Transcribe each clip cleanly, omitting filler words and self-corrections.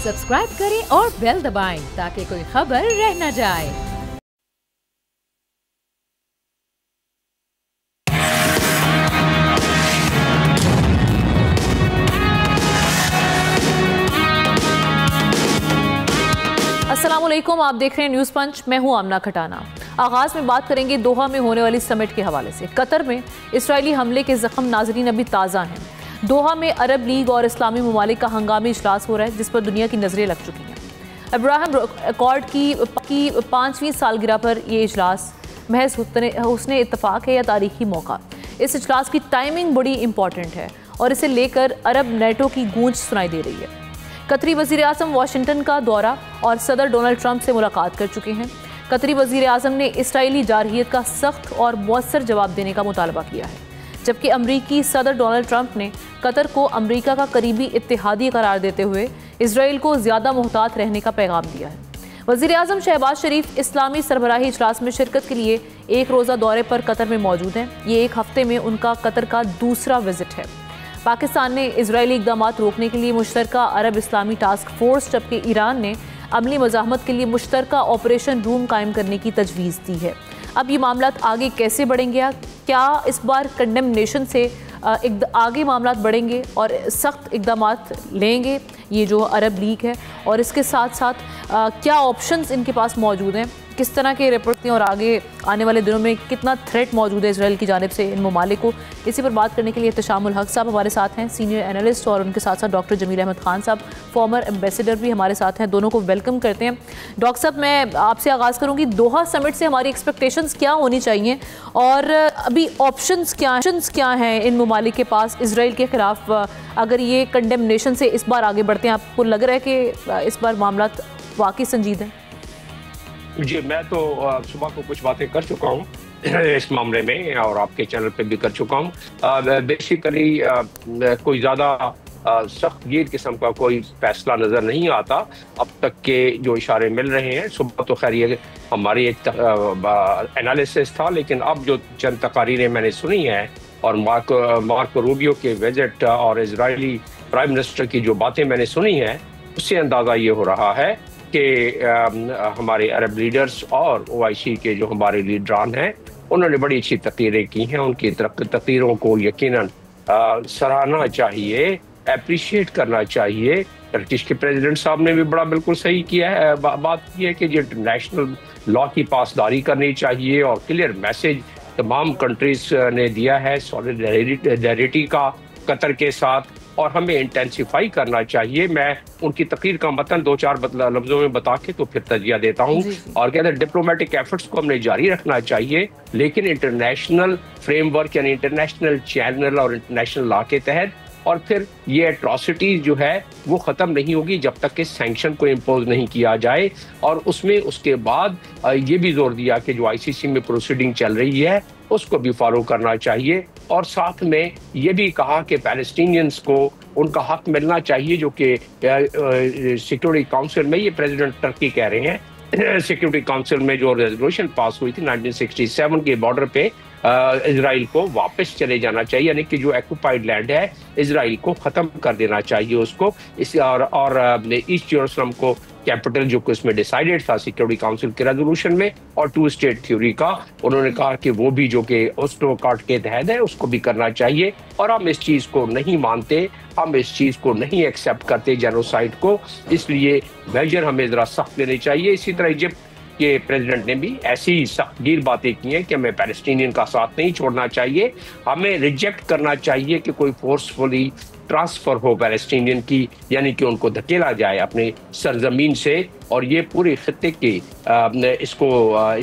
Subscribe करें और bell दबाएं ताकि कोई खबर रह न जाए। अस्सलामुअलैकुम, आप देख रहे हैं न्यूज़ पंच। मैं हूं आमना खटाना। आगाज़ में बात करेंगे दोहा में होने वाली समिट के हवाले से। कतर में इसराइली हमले के जख्म नाजरीन अभी ताज़ा हैं। दोहा में अरब लीग और इस्लामी ममालिक का हंगामी इजलास हो रहा है, जिस पर दुनिया की नज़रें लग चुकी हैं। अब्राहम अकॉर्ड की 5वीं सालगिरह पर यह इजलास महज हुस्ने इत्तफाक है या तारीखी मौका। इस इजलास की टाइमिंग बड़ी इंपॉर्टेंट है और इसे लेकर अरब नेटो की गूंज सुनाई दे रही है। कतरी वज़ीर आज़म वाशिंगटन का दौरा और सदर डोनाल्ड ट्रंप से मुलाकात कर चुके हैं। कतरी वज़ीर आज़म ने इसराइली जारहियत का सख्त और मौसर जवाब देने का मुतालबा किया है, जबकि अमरीकी सदर डोनाल्ड ट्रंप ने कतर को अमरीका का करीबी इत्तेहादी करार देते हुए इसराइल को ज़्यादा मुहतात रहने का पैगाम दिया है। वज़ीर आज़म शहबाज शरीफ इस्लामी सरबराही इजलास में शिरकत के लिए एक रोज़ा दौरे पर कतर में मौजूद हैं। ये एक हफ्ते में उनका कतर का दूसरा विजिट है। पाकिस्तान ने इजरायली इक़दाम रोकने के लिए मुश्तरका अरब इस्लामी टास्क फोर्स, जबकि ईरान ने अमली मज़ाहमत के लिए मुश्तरका ऑपरेशन रूम कायम करने की तजवीज़ दी है। अब ये मामला आगे कैसे बढ़ेंगे? क्या इस बार कंडेमनेशन से आगे मामला बढ़ेंगे और सख्त इक़दाम लेंगे ये जो अरब लीग है, और इसके साथ साथ क्या ऑप्शंस इनके पास मौजूद हैं, किस तरह के रिपोर्ट हैं और आगे आने वाले दिनों में कितना थ्रेट मौजूद है इसराइल की जानिब से इन ममालिक को? इसी पर बात करने के लिए इत्तेशामुल हक साहब हमारे साथ हैं, सीनियर एनालिस्ट, और उनके साथ साथ डॉक्टर जमील अहमद खान साहब, फॉर्मर एम्बेसडर भी हमारे साथ हैं। दोनों को वेलकम करते हैं। डॉक्टर साहब, मैं आपसे आगाज़ करूँगी, दोहा समिट से हमारी एक्सपेक्टेशंस क्या होनी चाहिए और अभी ऑप्शंस क्या हैं इन ममालिक के पास इसराइल के ख़िलाफ़? अगर ये कंडेमनेशन से इस बार आगे बढ़ते हैं, आपको लग रहा है कि इस बार मामला वाकई संजीदा है? जी, मैं तो सुबह को कुछ बातें कर चुका हूँ इस मामले में और आपके चैनल पे भी कर चुका हूँ। बेसिकली कोई ज़्यादा सख्त गिर किस्म का कोई फैसला नज़र नहीं आता अब तक के जो इशारे मिल रहे हैं। सुबह तो खैर ये हमारी एक एनालिसिस था, लेकिन अब जो चंद तकारीरें मैंने सुनी हैं और मार्को रूबियो के विजिट और इजरायली प्राइम मिनिस्टर की जो बातें मैंने सुनी हैं, उससे अंदाज़ा ये हो रहा है कि हमारे अरब लीडर्स और OIC के जो हमारे लीडरान हैं, उन्होंने बड़ी अच्छी तकरीरें की हैं। उनकी तकरीरों को यकीनन सराहना चाहिए, अप्रिशिएट करना चाहिए। ब्रिटिश के प्रेसिडेंट साहब ने भी बड़ा बिल्कुल सही किया है, बात की है कि जो इंटरनेशनल लॉ की पासदारी करनी चाहिए और क्लियर मैसेज तमाम कंट्रीज ने दिया है सॉलिडारिटी का कतर के साथ, और हमें इंटेंसिफाई करना चाहिए। मैं उनकी तकरीर का मतन 2-4 लफ्जों में बता के तो फिर तजिया देता हूँ और कहते हैं डिप्लोमेटिक एफर्ट्स को हमने जारी रखना चाहिए, लेकिन इंटरनेशनल फ्रेमवर्क यानी इंटरनेशनल चैनल और इंटरनेशनल लॉ के तहत। और फिर ये एट्रॉसिटीज जो है वो ख़त्म नहीं होगी जब तक कि सैंक्शन को इम्पोज नहीं किया जाए। और उसमें उसके बाद ये भी जोर दिया कि जो ICC में प्रोसीडिंग चल रही है उसको भी फॉलो करना चाहिए, और साथ में ये भी कहा कि पैलेस्टीनियंस को उनका हक मिलना चाहिए जो कि सिक्योरिटी काउंसिल में, ये प्रेसिडेंट टर्की कह रहे हैं, सिक्योरिटी काउंसिल में जो रेजोल्यूशन पास हुई थी 1967 के बॉर्डर पे इजराइल को वापस चले जाना चाहिए, यानी कि जो एक्यूपाइड लैंड है इजराइल को ख़त्म कर देना चाहिए उसको। इस और ईस्ट यरूशलेम को कैपिटल जो कि उसमें डिसाइडेड था सिक्योरिटी काउंसिल के रेजोल्यूशन में, और 2 स्टेट थ्योरी का उन्होंने कहा कि वो भी जो कि ओस्लो अकॉर्ड के तहत है उसको भी करना चाहिए। और हम इस चीज़ को नहीं मानते, हम इस चीज़ को नहीं एक्सेप्ट करते जेनोसाइड को, इसलिए मेजर हमें ज़रा सख्त लेने चाहिए। इसी तरह इजिप्ट के प्रेसिडेंट ने भी ऐसी ही सख्तगीर बातें की हैं कि हमें पैलेस्टीनियन का साथ नहीं छोड़ना चाहिए, हमें रिजेक्ट करना चाहिए कि कोई फोर्सफुली ट्रांसफ़र हो पैलेस्टीनियन की, यानी कि उनको धकेला जाए अपने सरजमीन से, और ये पूरे खत्ते की इसको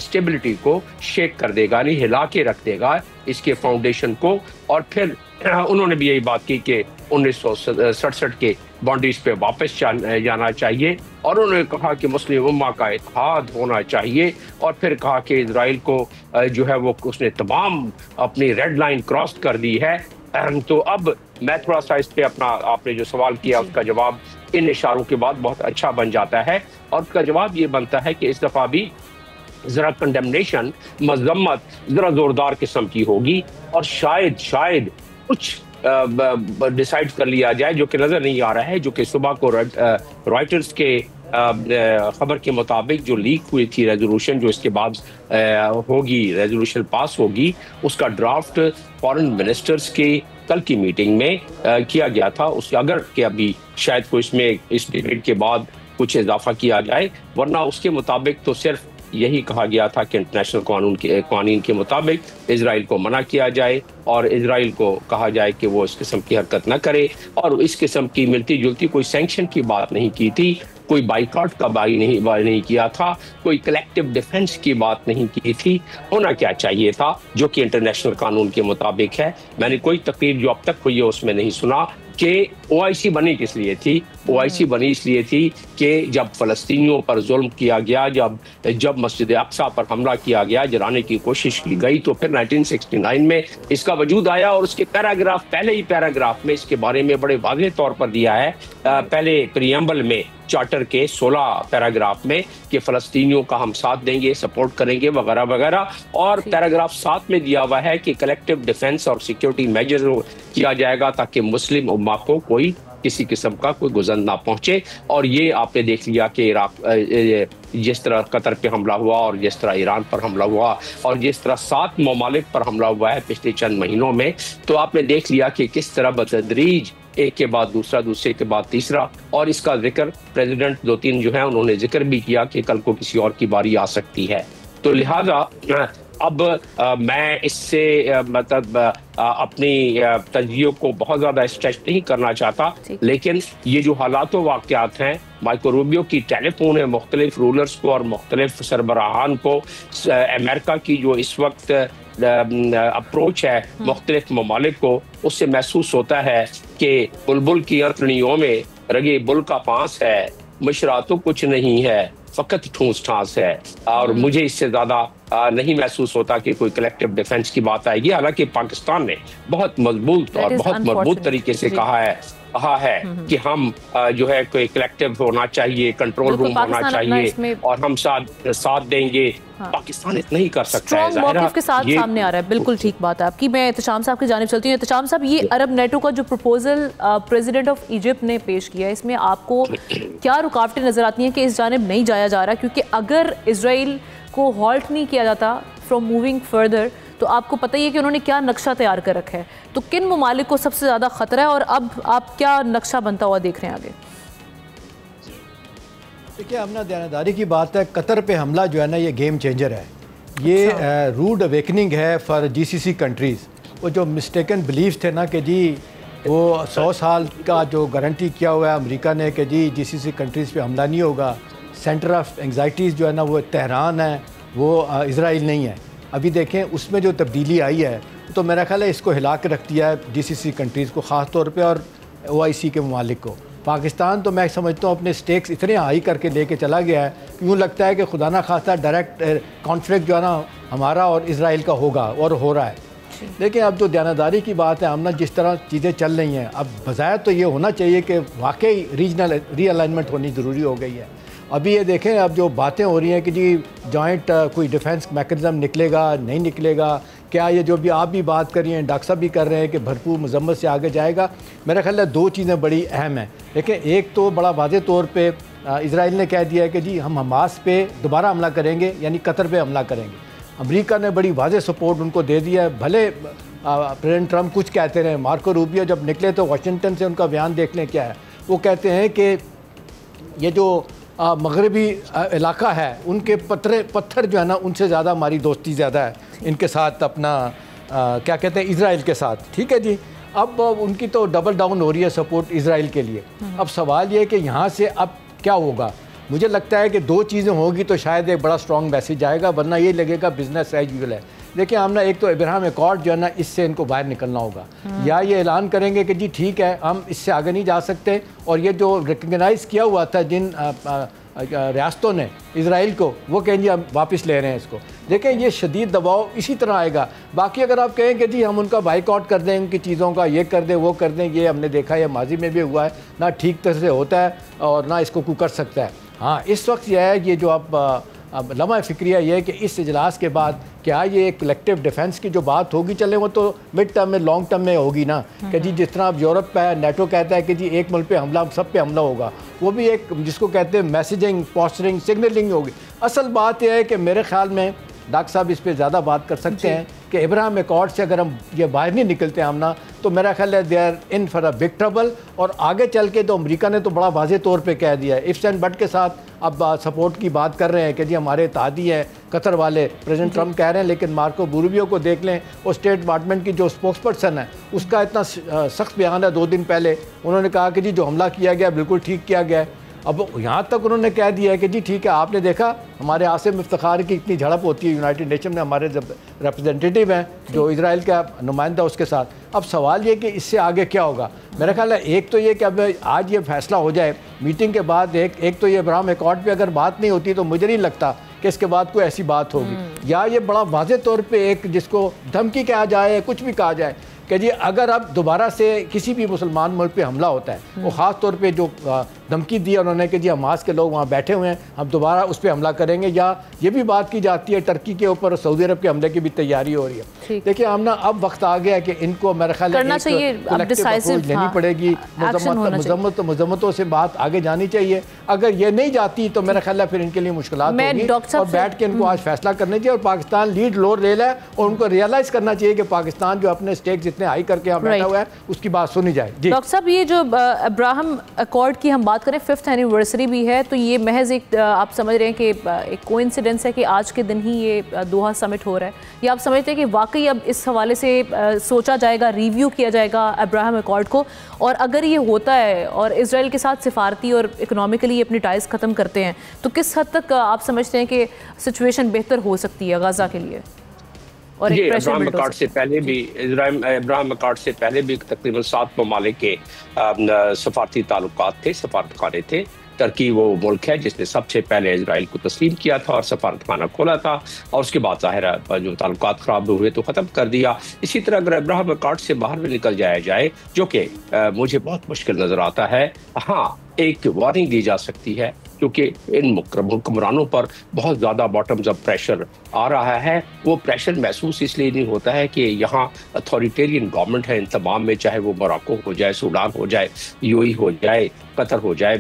स्टेबिलिटी को शेक कर देगा, नहीं हिला के रख देगा इसके फाउंडेशन को। और फिर उन्होंने भी यही बात की कि 1967 के बाउंड्रीज पे वापस जाना चाहिए, और उन्होंने कहा कि मुस्लिम उम्मा का इत्तेहाद होना चाहिए। और फिर कहा कि इजराइल को जो है वो उसने तमाम अपनी रेड लाइन क्रॉस कर दी है। तो अब मैं थोड़ा सा इस पे अपना, आपने जो सवाल किया उसका जवाब इन इशारों के बाद बहुत अच्छा बन जाता है, और उसका जवाब ये बनता है कि इस दफ़ा भी ज़रा कंडेमनेशन, मजम्मत ज़रा ज़ोरदार किस्म की होगी, और शायद कुछ डिसाइड कर लिया जाए, जो कि नजर नहीं आ रहा है। जो कि सुबह को रॉयटर्स के खबर के मुताबिक जो लीक हुई थी रेजोल्यूशन, जो इसके बाद होगी, रेजोल्यूशन पास होगी, उसका ड्राफ्ट फॉरेन मिनिस्टर्स के कल की मीटिंग में किया गया था। उसके अगर कि अभी शायद को इसमें इस डिबेट के बाद कुछ इजाफा किया जाए, वरना उसके मुताबिक तो सिर्फ यही कहा गया था कि इंटरनेशनल कानून के मुताबिक इजराइल को मना किया जाए और इजराइल को कहा जाए कि वो इस किस्म की हरकत न करे। और इस किस्म की मिलती जुलती कोई सैंक्शन की बात नहीं की थी, कोई बाइकआउट का बाई नहीं किया था, कोई कलेक्टिव डिफेंस की बात नहीं की थी। होना क्या चाहिए था, जो कि इंटरनेशनल कानून के मुताबिक है। मैंने कोई तकरीर जो अब तक हुई है उसमें नहीं सुना कि ओआईसी बनी किस लिए थी। ओआईसी बनी इसलिए थी कि जब फ़लस्तीनियों पर जुल्म किया गया, जब मस्जिद अक्सा पर हमला किया गया, जलाने की कोशिश की गई, तो फिर 1969 में इसका वजूद आया। और उसके पैराग्राफ, पहले ही पैराग्राफ में इसके बारे में बड़े वाज़ेह तौर पर दिया है, पहले प्रीएम्बल में चार्टर के 16 पैराग्राफ में, कि फ़लस्तीनियों का हम साथ देंगे, सपोर्ट करेंगे वगैरह वगैरह। और पैराग्राफ 7 में दिया हुआ है कि कलेक्टिव डिफेंस और सिक्योरिटी मेजर किया जाएगा ताकि मुस्लिम उम्मा को कोई किसी किस्म का कोई गुज़र ना पहुंचे। और ये आपने देख लिया कि इराक, जिस तरह कतर पे हमला हुआ और जिस तरह ईरान पर हमला हुआ और जिस तरह 7 ममालिक पर हमला हुआ है पिछले चंद महीनों में, तो आपने देख लिया कि किस तरह बतदरीज एक के बाद दूसरा, दूसरे के बाद तीसरा। और इसका जिक्र प्रेसिडेंट 2-3 जो है उन्होंने जिक्र भी किया कि कल को किसी और की बारी आ सकती है। तो लिहाजा अब मैं इससे मतलब अपनी तजवीज़ को बहुत ज़्यादा स्ट्रेच नहीं करना चाहता, लेकिन ये जो हालात व वाक़यात हैं, माइको रूबियो की टेलीफोन है मुख्तलिफ रूलर्स को और मुख्तलिफ सरबराहान को, अमेरिका की जो इस वक्त अप्रोच है मुख्तलिफ ममालिक को, उससे महसूस होता है कि बुलबुल की अतड़ियों में रगे बुल का पांस है, मशरा तो कुछ नहीं है, फकत ठूस ठांस है। और मुझे इससे ज्यादा नहीं महसूस होता कि कोई कलेक्टिव डिफेंस की बात आएगी। हालांकि पाकिस्तान ने बहुत मजबूत और बहुत मजबूत तरीके से कहा है कि हम जो है कोई कलेक्टिव होना चाहिए, कंट्रोल रूम होना चाहिए और हम साथ देंगे। पाकिस्तान इतना ही कर सकता है, मौक़िफ़ के साथ सामने आ रहा है। बिल्कुल ठीक बात है आपकी। मैं एहतशाम साहब की जानिब चलती हूँ। एहतशाम साहब, ये अरब नेटो का जो प्रपोजल प्रेसिडेंट ऑफ इजिप्ट ने पेश किया है, इसमें आपको क्या रुकावटें नजर आती हैं कि इस जानिब नहीं जाया जा रहा? क्योंकि अगर इजराइल को हॉल्ट नहीं किया जाता फ्रॉम मूविंग फर्दर, तो आपको पता ही है कि उन्होंने क्या नक्शा तैयार कर रखा है। तो किन ममालिक को सबसे ज़्यादा ख़तरा है और अब आप क्या नक्शा बनता हुआ देख रहे हैं आगे? देखिए, हमने दयानतदारी की बात है, कतर पे हमला जो है ना, ये गेम चेंजर है। ये रूड अवेकनिंग है फॉर जीसीसी कंट्रीज़। वो जो मिस्टेकन बिलीफ थे ना कि जी वो 100 साल का जो गारंटी किया हुआ है अमेरिका ने कि जी जीसीसी कंट्रीज़ पे हमला नहीं होगा, सेंटर ऑफ एंग्जाइटीज़ जो है ना वो तेहरान है, वो इजराइल नहीं है। अभी देखें उसमें जो तब्दीली आई है तो मेरा ख्याल है इसको हिला के रख दिया है जीसीसी कंट्रीज़ को ख़ास तौर पे, और ओआईसी के ममालिक को। पाकिस्तान तो मैं समझता हूँ अपने स्टेक्स इतने हाई करके लेके चला गया है, यूँ लगता है कि खुदा ना खास्ता डायरेक्ट कॉन्फ्लिक्ट जो है ना हमारा और इजराइल का होगा, और हो रहा है। लेकिन अब जो दयानतदारी की बात है, हम ना जिस तरह चीज़ें चल रही हैं, अब बज़ाहिर तो ये होना चाहिए कि वाकई रीजनल रीअलाइनमेंट होनी ज़रूरी हो गई है। अभी ये देखें, अब जो बातें हो रही हैं कि जी जॉइंट कोई डिफेंस मैकेनिज़्म निकलेगा नहीं निकलेगा, क्या ये जो भी आप भी बात कर रही हैं, डॉक्टर साहब भी कर रहे हैं कि भरपूर मजम्मत से आगे जाएगा। मेरा ख्याल है 2 चीज़ें बड़ी अहम हैं। देखिए, एक तो बड़ा वाज़े तौर पे इजराइल ने कह दिया है कि जी हम हमास पे दोबारा हमला करेंगे, यानी कतर पे हमला करेंगे। अमेरिका ने बड़ी वाज़े सपोर्ट उनको दे दिया है। भले प्रेसिडेंट ट्रंप कुछ कहते रहे, मार्को रूबियो जब निकले तो वाशिंगटन से उनका बयान देख लें क्या है। वो कहते हैं कि ये जो मगरबी इलाका है उनके पत्थर जो है ना उनसे ज़्यादा हमारी दोस्ती ज़्यादा है इनके साथ, अपना क्या कहते हैं इजराइल के साथ। ठीक है जी, अब उनकी तो डबल डाउन हो रही है सपोर्ट इजराइल के लिए। अब सवाल ये है कि यहाँ से अब क्या होगा। मुझे लगता है कि 2 चीज़ें होगी तो शायद एक बड़ा स्ट्रॉन्ग मैसेज आएगा, वरना ये लगेगा बिजनेस एज यूजुअल है। देखिए, हम ना एक तो अब्राहम अकॉर्ड जो है ना इससे इनको बाहर निकलना होगा, या ये ऐलान करेंगे कि जी ठीक है हम इससे आगे नहीं जा सकते, और ये जो रिकगनाइज़ किया हुआ था जिन रियासतों ने इजराइल को, वो कहेंगे हम वापस ले रहे हैं इसको। देखें, ये शदीद दबाव इसी तरह आएगा। बाकी अगर आप कहें कि जी हम उनका बाइकआउट कर दें, उनकी चीज़ों का ये कर दें वो कर दें, ये हमने देखा है, माजी में भी हुआ है ना, ठीक तरह से होता है और ना इसको कोई कर सकता है। हाँ, इस वक्त यह है, ये जो आप अब लम्हा फ़िक्रिया ये है कि इस इजलास के बाद क्या ये कलेक्टिव डिफेंस की जो बात होगी, चले वो तो मिड टर्म में लॉन्ग टर्म में होगी ना, कि जी जिस तरह अब यूरोप पे नेटो कहता है कि जी एक मुल्क पे हमला, सब पे हमला होगा, वो भी एक जिसको कहते हैं मैसेजिंग, पोस्टरिंग, सिग्नलिंग होगी। असल बात यह है कि मेरे ख्याल में डॉक्टर साहब इस पर ज़्यादा बात कर सकते हैं कि इब्राहिम अकॉर्ड से अगर हम ये बाहर नहीं निकलते हम ना, तो मेरा ख्याल है they are in for a big trouble. और आगे चल के तो अमेरिका ने तो बड़ा वाज़े तौर पे कह दिया है, इफ्स एंड बट के साथ अब सपोर्ट की बात कर रहे हैं कि जी हमारे इत्तेहादी हैं कतर वाले, प्रेसिडेंट ट्रम्प कह रहे हैं, लेकिन मार्को रूबियो को देख लें, और स्टेट डिपार्टमेंट की जो स्पोक्स पर्सन है उसका इतना सख्त बयान है 2 दिन पहले, उन्होंने कहा कि जी जो हमला किया गया बिल्कुल ठीक किया गया है। अब यहाँ तक उन्होंने कह दिया है कि जी ठीक है, आपने देखा हमारे आसिम इफ्तिखार की इतनी झड़प होती है यूनाइटेड नेशन में, हमारे जब रिप्रेजेंटेटिव हैं जो इजराइल का नुमाइंदा उसके साथ। अब सवाल ये कि इससे आगे क्या होगा। मेरा ख्याल है एक तो ये कि अब आज ये फैसला हो जाए मीटिंग के बाद, एक तो ये इब्राहिम अकॉर्ड पे अगर बात नहीं होती तो मुझे नहीं लगता कि इसके बाद कोई ऐसी बात होगी, या ये बड़ा वाज़े तौर पे एक जिसको धमकी कहा जाए, कुछ भी कहा जाए कि जी अगर अब दोबारा से किसी भी मुसलमान मुल्क पे हमला होता है, वो ख़ास तौर पे जो धमकी दी उन्होंने कि जी हमास के लोग वहाँ बैठे हुए हैं, हम दोबारा उस पर हमला करेंगे, या ये भी बात की जाती है टर्की के ऊपर सऊदी अरब के हमले की भी तैयारी हो रही है। देखिए आमना अब वक्त आ गया कि इनको मेरा ख्याल लेनी पड़ेगी, मजम्मतों से बात आगे जानी चाहिए। अगर ये नहीं जाती तो मेरा ख्याल है फिर इनके लिए मुश्किलात होगी, और बैठ के इनको आज फैसला करना चाहिए, और पाकिस्तान लीड लोड ले ले, और उनको रियलाइज़ करना चाहिए कि पाकिस्तान जो अपने स्टेक जितने हाई करके यहाँ बैठा हुआ है उसकी बात सुनी जाए। डॉक्टर साहब, ये जो अब्राहम अकॉर्ड की हम बात करें, 5th एनिवर्सरी भी है, तो ये महज एक आप समझ रहे हैं कि एक कोइंसिडेंस है कि आज के दिन ही ये दोहा समिट हो रहा है, या आप समझते हैं कि वाकई अब इस हवाले से सोचा जाएगा, रिव्यू किया जाएगा अब्राहम अकॉर्ड को, और अगर ये होता है और इजराइल के साथ सिफारती और इकोनॉमिकली अपनी टाइज ख़त्म करते हैं, तो किस हद तक आप समझते हैं कि सिचुएशन बेहतर हो सकती है गाज़ा के लिए? और ये इब्राहिम अकॉर्ड से पहले भी इब्राहिम अकॉर्ड से पहले भी तकरीबन 7 ममालिक के सफारती ताल्लुकात थे, सफारतखाने थे। टर्की वो मुल्क है जिसने सबसे पहले इजराइल को तस्लीम किया था और सफारतखाना खोला था, और उसके बाद ज़ाहिर है जो ताल्लुकात ख़राब हुए तो ख़त्म कर दिया। इसी तरह अगर इब्राहिम अकॉर्ड से बाहर भी निकल जाया जाए, जो कि मुझे बहुत मुश्किल नज़र आता है, हाँ एक वार्निंग दी जा सकती है, क्योंकि इन हुक्मरानों पर बहुत ज़्यादा बॉटम्स अप प्रेशर आ रहा है। वो प्रेशर महसूस इसलिए नहीं होता है कि यहाँ अथॉरिटेरियन गवर्नमेंट है इन तमाम में, चाहे वो मोरक्को हो जाए, सूडान हो जाए, यूएई हो जाए, कतर हो जाए,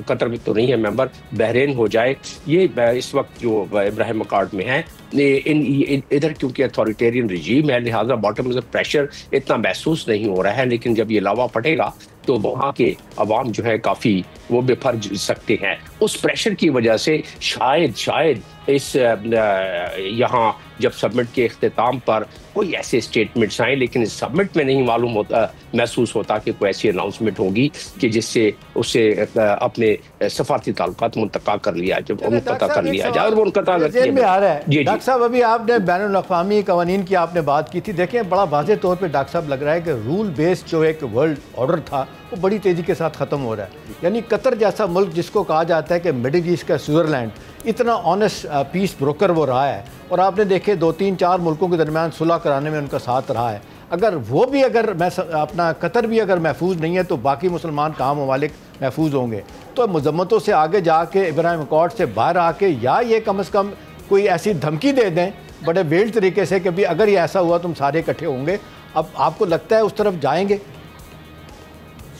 कतर में तो नहीं है मेंबर, बहरीन हो जाए, ये इस वक्त जो इब्राहिम अकॉर्ड में है इधर क्योंकि अथॉरिटेरियन रिजीम है, लिहाजा बॉटम्स अप प्रेशर इतना महसूस नहीं हो रहा है। लेकिन जब ये लावा पड़ेगा तो वहाँ के अवाम जो है काफ़ी वो बेफर सकते हैं। उस प्रेशर की वजह से शायद इस यहाँ जब सबमिट के इख्तिताम पर कोई ऐसे स्टेटमेंट्स आए, लेकिन इस सबमिट में नहीं मालूम होता, महसूस होता कि कोई ऐसी अनाउंसमेंट होगी कि जिससे उसे अपने सफारती ताल्लुकात मुंतका कर लिया, जब मुंतका कर लिया जाए और वो उनका में आ रहा है। डॉक्टर साहब, अभी आपने बैनुल-अक़वामी कवानीन की आपने बात की थी, देखें बड़ा वाज़े तौर पर डॉक्टर साहब लग रहा है कि रूल बेस्ड जो एक वर्ल्ड ऑर्डर था वो बड़ी तेज़ी के साथ ख़त्म हो रहा है। यानी कतर जैसा मुल्क जिसको कहा जाता है कि मिडिल ईस्ट का स्विट्ज़रलैंड, इतना ऑनेस्ट पीस ब्रोकर वो रहा है, और आपने देखे 2-3-4 मुल्कों के दरमियान सुलह कराने में उनका साथ रहा है। अगर वो भी अगर अपना कतर भी अगर महफूज नहीं है तो बाकी मुसलमान काम ममालिक महफूज होंगे। तो मजम्मतों से आगे जाके इब्राहिम अकॉर्ड से बाहर आके, या ये कम से कम कोई ऐसी धमकी दे दें बड़े वेल्ड तरीके से कि भाई अगर ये ऐसा हुआ तुम सारे इकट्ठे होंगे। अब आपको लगता है उस तरफ जाएंगे?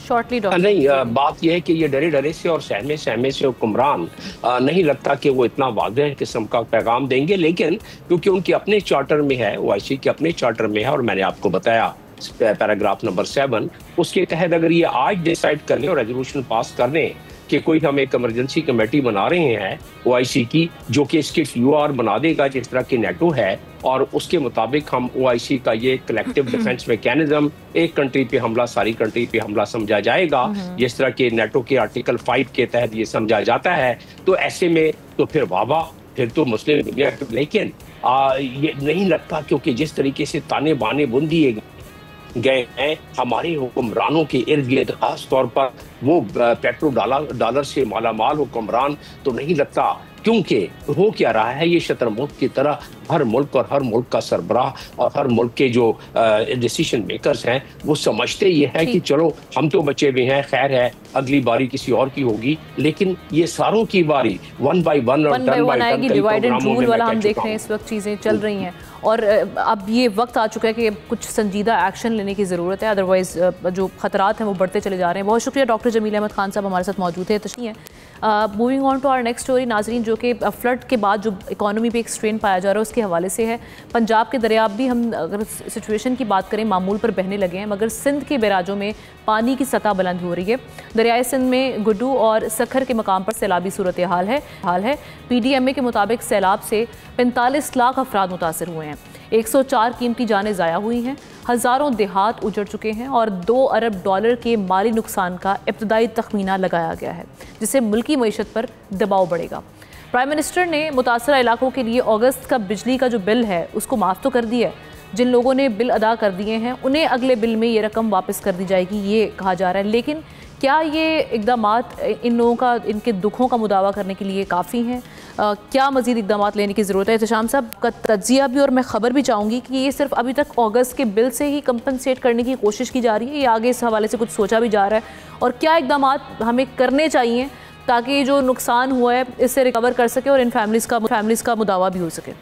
शॉर्टली नहीं, बात यह है कि ये डरे डरे से और सहमे सहमे से हुक्मरान नहीं लगता कि वो इतना वाज़ेह किस्म का पैगाम देंगे, लेकिन क्योंकि उनके अपने चार्टर में है, OIC के अपने चार्टर में है, और मैंने आपको बताया पैराग्राफ नंबर 7, उसके तहत अगर ये आज डिसाइड कर लें और रेजोल्यूशन पास कर लें कि कोई हम एक इमरजेंसी कमेटी बना रहे हैं OIC की, जो कि इसके UR बना देगा जिस तरह की नेटो है, और उसके मुताबिक हम OIC का ये कलेक्टिव डिफेंस मैकेनिज्म, एक कंट्री पे हमला सारी कंट्री पे हमला समझा जाएगा, जिस तरह के नेटो के आर्टिकल 5 के तहत ये समझा जाता है। तो ऐसे में तो फिर वाह, फिर तो मुस्लिम दुनिया, लेकिन ये नहीं लगता, क्योंकि जिस तरीके से ताने बाने बुन दिए गए हैं हमारे हुक्मरानों के इर्द गिर्द, खास तौर पर वो पेट्रो डॉलर से मालामाल हुक्मरान तो नहीं लगता, क्योंकि हो क्या रहा है, ये शतरमुल्क की तरह हर मुल्क और हर मुल्क का सरबराह और हर मुल्क के जो डिसीजन मेकर्स हैं वो समझते ये है कि चलो हम तो बचे हुए हैं, खैर है, अगली बारी किसी और की होगी, लेकिन ये सारों की बारी वन बाय वन और turn by turn divide and rule वाला हम देख रहे हैं, इस वक्त चीज़ें चल रही हैं और अब ये वक्त आ चुका है कि कुछ संजीदा एक्शन लेने की ज़रूरत है, अदरवाइज़ जो खतरात हैं वो बढ़ते चले जा रहे हैं। बहुत शुक्रिया डॉक्टर जमील अहमद खान साहब हमारे साथ मौजूद है। तशरीह है moving on to our next story नाजरीन, जो कि फ्लड के बाद जो इकॉनमी पे एक स्ट्रेन पाया जा रहा है उसके हवाले से है। पंजाब के दरियाब भी, हम अगर सिचुएशन की बात करें, मामूल पर बहने लगे हैं, मगर सिंध के बैराजों में पानी की सतह बुलंद हो रही है। दरियाए सिंध में गुड्डू और सखर के मकाम पर सैलाबी सूरत हाल है। PDMA के मुताबिक सैलाब से 45 लाख अफराद मुतासर हुए हैं, 104 कीमती जानें ज़ाया हुई हैं, हज़ारों देहात उजड़ चुके हैं और $2 अरब के माली नुकसान का इब्तदाई तखमीना लगाया गया है, जिससे मुल्की मईशत पर दबाव बढ़ेगा। प्राइम मिनिस्टर ने मुतासरा इलाकों के लिए अगस्त का बिजली का जो बिल है उसको माफ़ तो कर दिया है। जिन लोगों ने बिल अदा कर दिए हैं उन्हें अगले बिल में ये रकम वापस कर दी जाएगी, ये कहा जा रहा है। लेकिन क्या ये इक़दामात इन लोगों का, इनके दुखों का मुदावा करने के लिए काफ़ी हैं? क्या मज़ीद इक़दामात लेने की ज़रूरत है? एहतशाम साहब का तज्ज़िया भी, और मैं ख़बर भी चाहूँगी कि ये सिर्फ अभी तक अगस्त के बिल से ही कंपनसेट करने की कोशिश की जा रही है या आगे इस हवाले से कुछ सोचा भी जा रहा है, और क्या इक़दामात हमें करने चाहिए ताकि जो नुकसान हुआ है इससे रिकवर कर सके और इन फैमिलीज़ का मुदावा भी हो सके?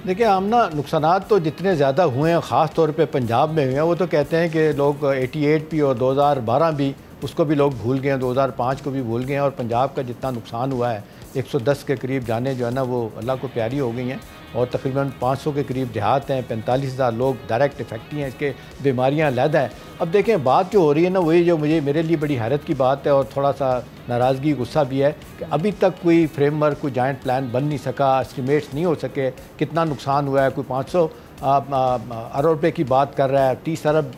देखिए आमना, नुकसानात तो जितने ज़्यादा हुए हैं, ख़ास तौर पे पंजाब में हुए हैं, वो तो कहते हैं कि लोग 88 भी और 2012 भी, उसको भी लोग भूल गए हैं, 2005 को भी भूल गए हैं। और पंजाब का जितना नुकसान हुआ है, 110 के करीब जाने जो है ना वो अल्लाह को प्यारी हो गई हैं, और तकरीबन 500 के करीब देहात हैं, 45,000 लोग डायरेक्ट इफेक्टी हैं, इसके बीमारियां अलग हैं। अब देखें बात जो हो रही है ना, वही जो मेरे लिए बड़ी हैरत की बात है और थोड़ा सा नाराज़गी, गुस्सा भी है कि अभी तक कोई फ्रेमवर्क, कोई जॉइंट प्लान बन नहीं सका, एस्टिमेट्स नहीं हो सके कितना नुकसान हुआ है। कोई 500 अरब रुपये की बात कर रहा है, 30 अरब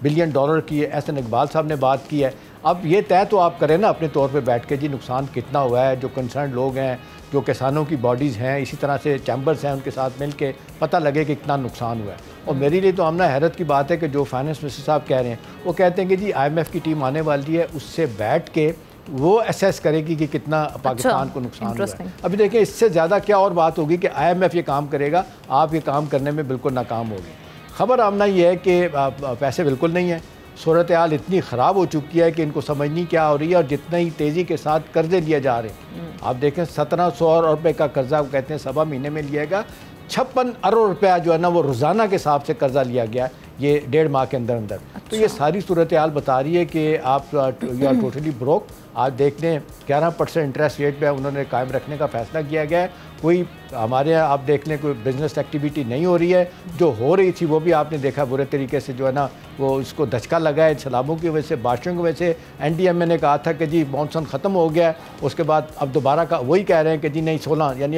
बिलियन डॉलर की एहसन इकबाल साहब ने बात की है। अब ये तय तो आप करें ना अपने तौर पे बैठ के, जी नुकसान कितना हुआ है, जो कंसर्न लोग हैं, जो किसानों की बॉडीज़ हैं, इसी तरह से चैम्बर्स हैं, उनके साथ मिल के पता लगे कि कितना नुकसान हुआ है। और मेरे लिए तो आमना हैरत की बात है कि जो फाइनेंस मिनिस्टर साहब कह रहे हैं, वो कहते हैं कि जी IMF की टीम आने वाली है, उससे बैठ के वो असेस करेगी कि कितना पाकिस्तान को नुकसान हुआ है। अभी देखिए इससे ज़्यादा क्या और बात होगी कि IMF ये काम करेगा, आप ये काम करने में बिल्कुल नाकाम होगी। ख़बर आमना ये है कि पैसे बिल्कुल नहीं है, सूरत हाल इतनी ख़राब हो चुकी है कि इनको समझनी क्या हो रही है, और जितना ही तेज़ी के साथ कर्जे लिए जा रहे हैं। आप देखें 1700 रुपये का कर्जा कहते हैं 1.25 महीने में लिएगा, 56 अरब रुपया जो है ना वो रोज़ाना के हिसाब से कर्जा लिया गया ये 1.5 माह के अंदर अंदर। तो ये सारी सूरत हाल बता रही है कि आप यू आर टोटली ब्रोक। आज देख लें 11% इंटरेस्ट रेट पे उन्होंने कायम रखने का फैसला किया गया है। कोई हमारे यहाँ आप देख लें कोई बिज़नेस एक्टिविटी नहीं हो रही है, जो हो रही थी वो भी आपने देखा बुरे तरीके से जो है ना वो उसको धचका लगा है सैलाबों की वजह से, बारिशों की वजह से। NDMA ने कहा था कि जी मानसून ख़त्म हो गया है, उसके बाद अब दोबारा का वही कह रहे हैं कि जी नहीं 16 यानी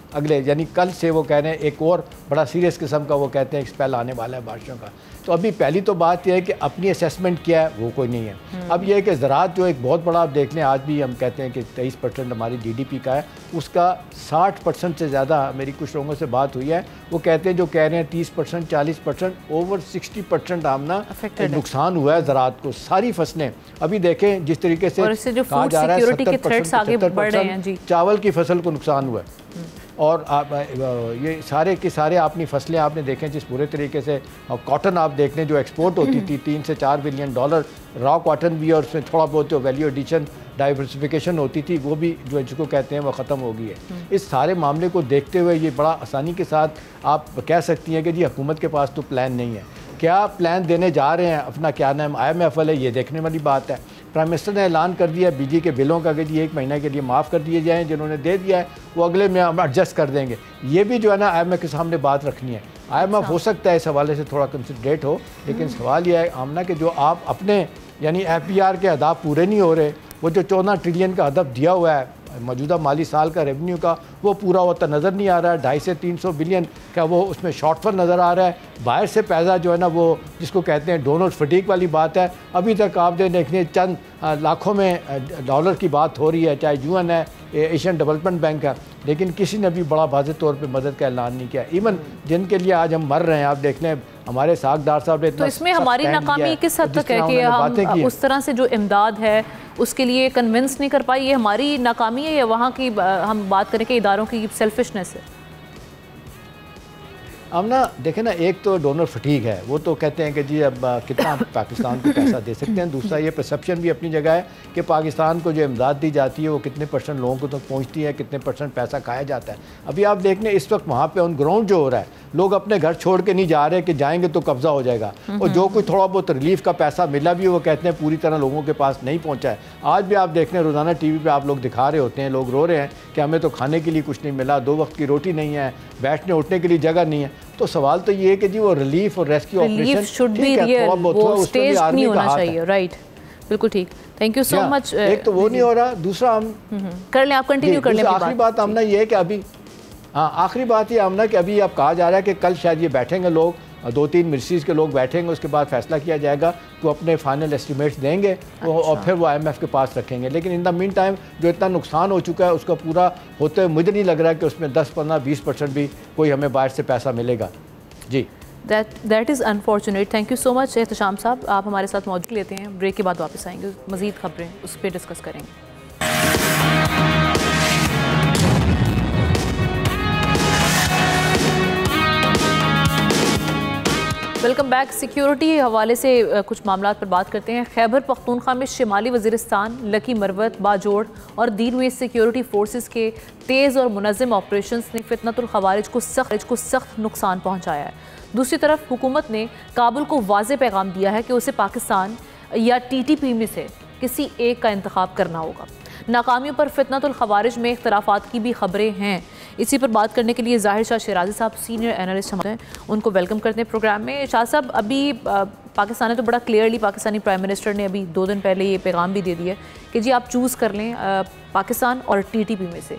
अगले यानी कल से वो कह रहे हैं एक और बड़ा सीरियस किस्म का वो कहते हैं स्पेल आने वाला है बारिशों का। तो अभी पहली तो बात यह है कि अपनी असेसमेंट क्या है वो कोई नहीं है। अब यह है कि ज़राअत जो एक बहुत बड़ा आप देख लें, आज भी हम कहते हैं कि 23% हमारी GDP का है, उसका 60% से ज़्यादा मेरी कुछ लोगों से बात हुई है, वो कहते हैं जो कह रहे हैं 30%, 40%, ओवर 60% आमना नुकसान हुआ है ज़राअत को। सारी फसलें अभी देखें जिस तरीके से कहा जा रहा है 70% चावल की फसल को नुकसान हुआ है। और ये सारे के सारे अपनी फसलें आपने देखें जिस पूरे तरीके से, कॉटन आप देख लें जो एक्सपोर्ट होती थी 3 से 4 बिलियन डॉलर, रॉ कॉटन भी, और उसमें थोड़ा बहुत जो वैल्यू एडिशन डाइवर्सिफिकेशन होती थी वो भी जो जिसको कहते हैं वो ख़त्म हो गई है। इस सारे मामले को देखते हुए ये बड़ा आसानी के साथ आप कह सकती हैं कि जी हुकूमत के पास तो प्लान नहीं है। क्या प्लान देने जा रहे हैं, अपना क्या नाम IMF वाले, ये देखने वाली बात है। प्राइम मिनिस्टर ने ऐलान कर दिया बिजली के बिलों का कि जी 1 महीने के लिए माफ़ कर दिए जाएँ, जिन्होंने दे दिया है वो अगले में हम एडजस्ट कर देंगे। ये भी जो है ना IMF के सामने बात रखनी है। IMF हो सकता है इस हवाले से थोड़ा कंसिडरेट हो, लेकिन सवाल यह है आमना कि जो आप अपने यानी FBR के अहदाफ पूरे नहीं हो रहे, वो जो 14 ट्रिलियन का हदफ दिया हुआ है मौजूदा माली साल का रेवेन्यू का, वो पूरा होता नज़र नहीं आ रहा है। 250 से 300 बिलियन का वो उसमें शॉर्टफॉल नज़र आ रहा है। बाहर से पैसा जो है ना वो जिसको कहते हैं डोनर फटीक वाली बात है। अभी तक आप देखिए चंद लाखों में डॉलर की बात हो रही है, चाहे UN है एशियन डेवलपमेंट बैंक का, लेकिन किसी ने भी बड़ा वाज़ेह तौर पे मदद का ऐलान नहीं किया। इवन जिनके लिए आज हम मर रहे हैं, आप देख लें हमारे सागदार साहब ने, तो इसमें हमारी नाकामी किस हद तक है कि हम उस तरह से जो इमदाद है उसके लिए कन्विंस नहीं कर पाई? ये हमारी नाकामी है या वहाँ की हम बात करें कि इदारों की सेल्फिशनेस है? हम ना देखें ना, एक तो डोनर फटीक है, वो तो कहते हैं कि जी अब कितना पाकिस्तान को पैसा दे सकते हैं। दूसरा ये परसेप्शन भी अपनी जगह है कि पाकिस्तान को जो इमदाद दी जाती है वो कितने परसेंट लोगों को तक पहुंचती है, कितने परसेंट पैसा खाया जाता है। अभी आप देख लें इस वक्त वहाँ पे ऑन ग्राउंड जो हो रहा है, लोग अपने घर छोड़ के नहीं जा रहे कि जाएंगे तो कब्जा हो जाएगा, और जो कुछ थोड़ा बहुत रिलीफ का पैसा मिला भी वो कहते हैं पूरी तरह लोगों के पास नहीं पहुँचा है। आज भी आप देख लें रोज़ाना TV पर आप लोग दिखा रहे होते हैं, लोग रो रहे हैं कि हमें तो खाने के लिए कुछ नहीं मिला, 2 वक्त की रोटी नहीं है, बैठने उठने के लिए जगह नहीं है। तो सवाल तो ये है कि जी वो रिलीफ और rescue operation should be real, वो स्टेज नहीं होना चाहिए। राइट, बिल्कुल ठीक, थैंक यू सो मच। एक तो वो नहीं हो रहा, दूसरा हम कर लें, आप कंटिन्यू कर लें। आखिरी बात आमना ये है कि अभी आखिरी बात ये आमना कि अभी अब कहा जा रहा है कि कल शायद ये बैठेंगे लोग, 2-3 मिनिस्ट्रीज़ के लोग बैठेंगे, उसके बाद फैसला किया जाएगा, तो अपने फाइनल एस्टिमेट्स देंगे। अच्छा। और फिर वो IMF के पास रखेंगे। लेकिन इन द मीन टाइम जो इतना नुकसान हो चुका है उसका पूरा होते हुए मुझे नहीं लग रहा है कि उसमें 10-15-20% भी कोई हमें बाहर से पैसा मिलेगा। जी, that is unfortunate. Thank you so much Ehtesham साहब, आप हमारे साथ मौजूद लेते हैं। ब्रेक के बाद वापस आएंगे, मज़ीद खबरें उस पर डिस्कस करेंगे। Welcome back. सिक्योरिटी हवाले से कुछ मामला पर बात करते हैं। खैबर पख्तूनख्वा में शिमाली वज़ीरिस्तान, लकी मरवत, बाजोड़ और दीन में सिक्योरिटी फोर्सेस के तेज़ और मुनज़्ज़म ऑपरेशंस ने फितनतुल ख़वारिज को सख्त नुकसान पहुँचाया है। दूसरी तरफ हुकूमत ने काबुल को वाज़ेह पैगाम दिया है कि उसे पाकिस्तान या TTP में से किसी एक का इंतखाब करना होगा। नाकामियों पर फितनतुल ख़वारिज में इख्तलाफात की भी खबरें हैं। इसी पर बात करने के लिए ज़ाहिर शाह शिराज़ी साहब सीनियर एनालिस्ट हमारे हैं, उनको वेलकम करते हैं प्रोग्राम में। शाह साहब, अभी पाकिस्तान ने तो बड़ा क्लियरली, पाकिस्तानी प्राइम मिनिस्टर ने अभी 2 दिन पहले ये पैगाम भी दे दिया कि जी आप चूज़ कर लें पाकिस्तान और TTP में से,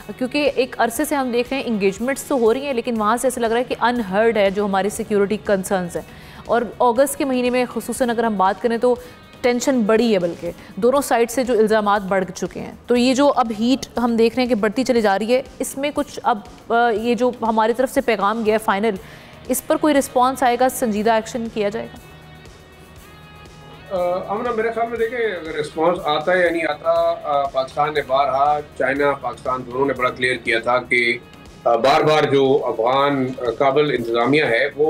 क्योंकि एक अरसे से हम देख रहे हैं इंगेजमेंट्स तो हो रही हैं, लेकिन वहाँ से ऐसा लग रहा है कि अनहर्ड है जो हमारी सिक्योरिटी कंसर्न्स हैं। और अगस्त के महीने में खुसूसन अगर हम बात करें तो टेंशन बढ़ी है, बल्कि दोनों साइड से जो इल्ज़ामात बढ़ चुके हैं। तो ये जो अब हीट हम देख रहे हैं कि बढ़ती चली जा रही है, इसमें कुछ अब ये जो हमारी तरफ से पैगाम गया फाइनल, इस पर कोई रिस्पांस आएगा, संजीदा एक्शन किया जाएगा? अमना, मेरे ख्याल में देखें, अगर रिस्पांस आता है या नहीं आता, पाकिस्तान ने बारहा, चाइना पाकिस्तान दोनों ने बड़ा क्लियर किया था कि बार बार जो अफगान काबुल इंतज़ामिया है वो